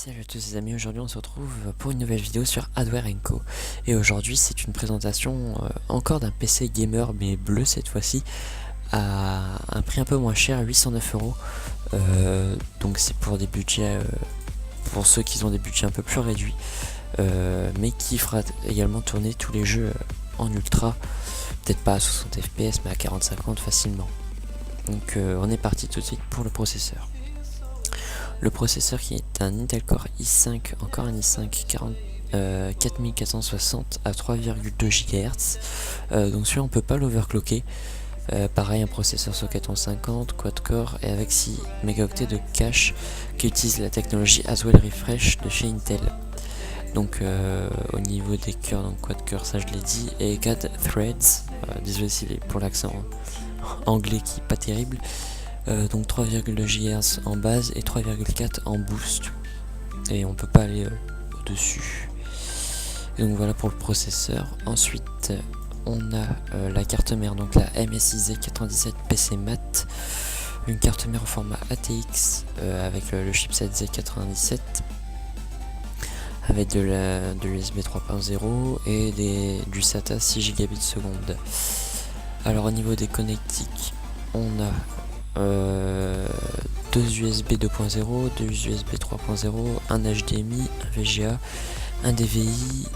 Salut à tous les amis, aujourd'hui on se retrouve pour une nouvelle vidéo sur Hardware & Co. Et aujourd'hui c'est une présentation encore d'un PC gamer mais bleu cette fois-ci, à un prix un peu moins cher, 809 euros. Donc c'est pour des budgets, pour ceux qui ont des budgets un peu plus réduits, mais qui fera également tourner tous les jeux en ultra, peut-être pas à 60 fps mais à 40-50 facilement. Donc on est parti tout de suite pour le processeur. Le processeur qui est un Intel Core i5, encore un i5 4460 à 3,2 GHz. Donc celui-là on peut pas l'overclocker. Pareil, un processeur socket 50 quad-core et avec 6 mégaoctets de cache qui utilise la technologie Haswell Refresh de chez Intel. Donc au niveau des cœurs, donc quad-core, ça je l'ai dit, et 4 threads, désolé pour l'accent anglais qui est pas terrible. Donc 3,2 GHz en base et 3,4 en boost, et on peut pas aller au-dessus. Donc voilà pour le processeur. Ensuite on a la carte mère, donc la MSI Z97 PC Mat, une carte mère au format ATX avec le chipset Z97 avec de l'USB 3.0 et du SATA 6 Gb seconde. Alors au niveau des connectiques, on a 2 USB 2.0, 2 USB 3.0, un HDMI, un VGA, un DVI,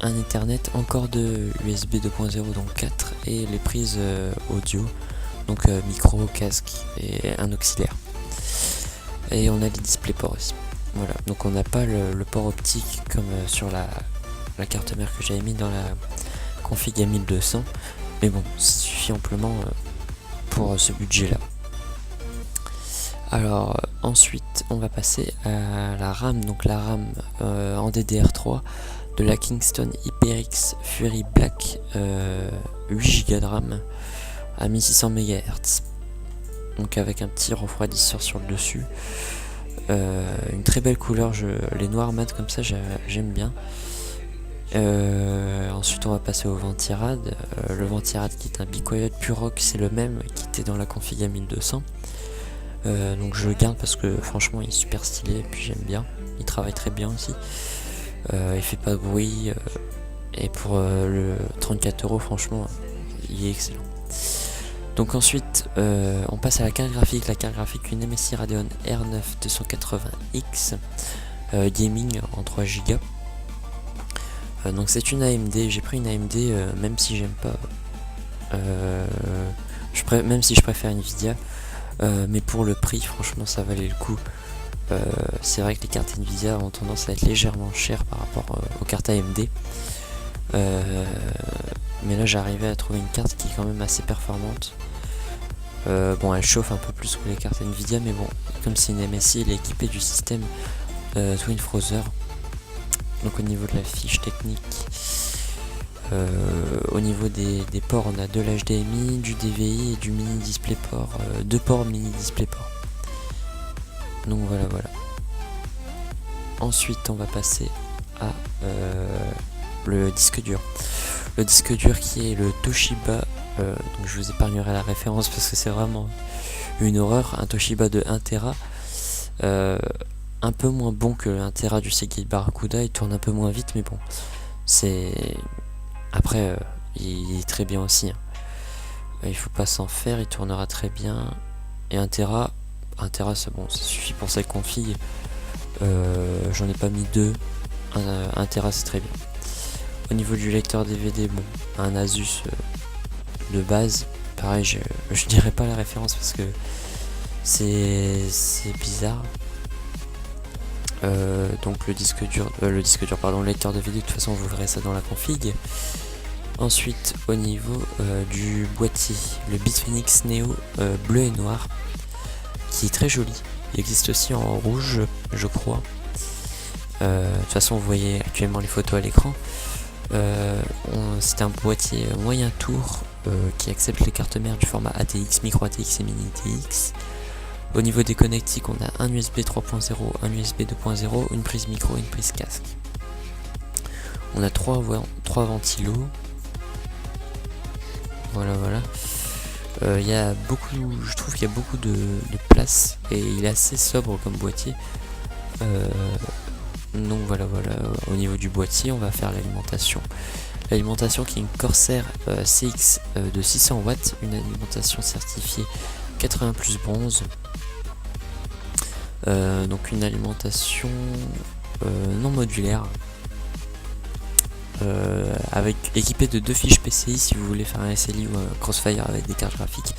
un Ethernet, encore de USB 2.0, donc 4, et les prises audio, donc micro, casque et un auxiliaire. Et on a les DisplayPort aussi. Voilà, donc on n'a pas le port optique comme sur la carte mère que j'avais mis dans la config à 1200, mais bon, ça suffit amplement pour ce budget là. Alors ensuite on va passer à la RAM, donc la RAM en DDR3 de la Kingston HyperX Fury Black, 8 Go de RAM à 1600 MHz, donc avec un petit refroidisseur sur le dessus, une très belle couleur, les noirs mat comme ça j'aime bien. Ensuite on va passer au Ventirad, le Ventirad qui est un Be Quiet Purock, c'est le même qui était dans la config à 1200. Donc je le garde parce que franchement il est super stylé et puis j'aime bien, il travaille très bien aussi, il fait pas de bruit, et pour le 34 euros franchement il est excellent. Donc ensuite on passe à la carte graphique, une MSI Radeon R9 280X gaming en 3 Go. Donc c'est une AMD, j'ai pris une AMD même si j'aime pas, même si je préfère Nvidia. Mais pour le prix franchement ça valait le coup. C'est vrai que les cartes Nvidia ont tendance à être légèrement chères par rapport aux cartes AMD, mais là j'arrivais à trouver une carte qui est quand même assez performante. Bon, elle chauffe un peu plus que les cartes Nvidia, mais bon, comme c'est une MSI, elle est équipée du système Twin Frother. Donc au niveau de la fiche technique, au niveau des ports, on a de l'HDMI, du DVI et du mini DisplayPort, 2 ports mini DisplayPort. Donc voilà. Ensuite on va passer à le disque dur. Le disque dur qui est le Toshiba, donc je vous épargnerai la référence parce que c'est vraiment une horreur, un Toshiba de 1 Tera, un peu moins bon que le 1 Tera du Seagate Barracuda, il tourne un peu moins vite mais bon, c'est... Après, il est très bien aussi, hein. Il faut pas s'en faire, il tournera très bien. Et 1 Tera c'est bon, ça suffit pour cette config. J'en ai pas mis 2. 1 Tera c'est très bien. Au niveau du lecteur DVD, bon, un Asus de base. Pareil, je dirais pas la référence parce que c'est bizarre. Donc le lecteur DVD, de toute façon vous verrez ça dans la config. Ensuite au niveau du boîtier, le Bitfenix Neo bleu et noir qui est très joli, il existe aussi en rouge je crois. De toute façon vous voyez actuellement les photos à l'écran. C'est un boîtier moyen tour qui accepte les cartes mères du format ATX, micro ATX et mini ATX. Au niveau des connectiques, on a un USB 3.0, un USB 2.0, une prise micro et une prise casque. On a 3 ventilos. Voilà. Je trouve qu'il y a beaucoup de place et il est assez sobre comme boîtier. Donc voilà, au niveau du boîtier, on va faire l'alimentation. L'alimentation qui est une Corsair CX de 600 watts, une alimentation certifiée 80 plus bronze. Donc une alimentation non modulaire, avec équipée de 2 fiches PCI. Si vous voulez faire un SLI ou un Crossfire avec des cartes graphiques,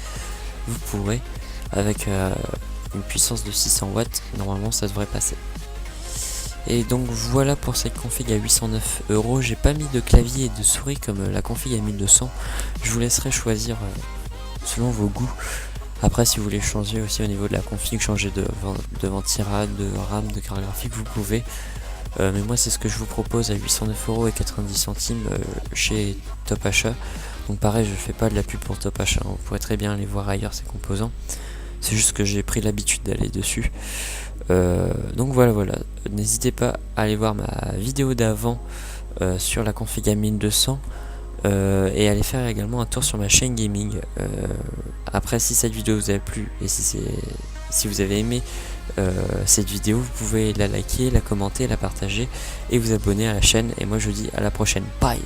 vous pourrez, avec une puissance de 600 watts, normalement ça devrait passer. Et donc voilà pour cette config à 809 €. J'ai pas mis de clavier et de souris comme la config à 1200. Je vous laisserai choisir selon vos goûts. Après, si vous voulez changer aussi au niveau de la config, changer de ventirad, de RAM, de carte graphique, vous pouvez. Mais moi c'est ce que je vous propose à 809,90 € chez Top Achat. Donc pareil, je fais pas de la pub pour Top Achat, vous pourrez très bien aller voir ailleurs ces composants. C'est juste que j'ai pris l'habitude d'aller dessus. Donc voilà, n'hésitez pas à aller voir ma vidéo d'avant sur la config à 1200 et aller faire également un tour sur ma chaîne gaming. Après, si cette vidéo vous a plu et si vous avez aimé cette vidéo, vous pouvez la liker, la commenter, la partager et vous abonner à la chaîne. Et moi je vous dis à la prochaine. Bye.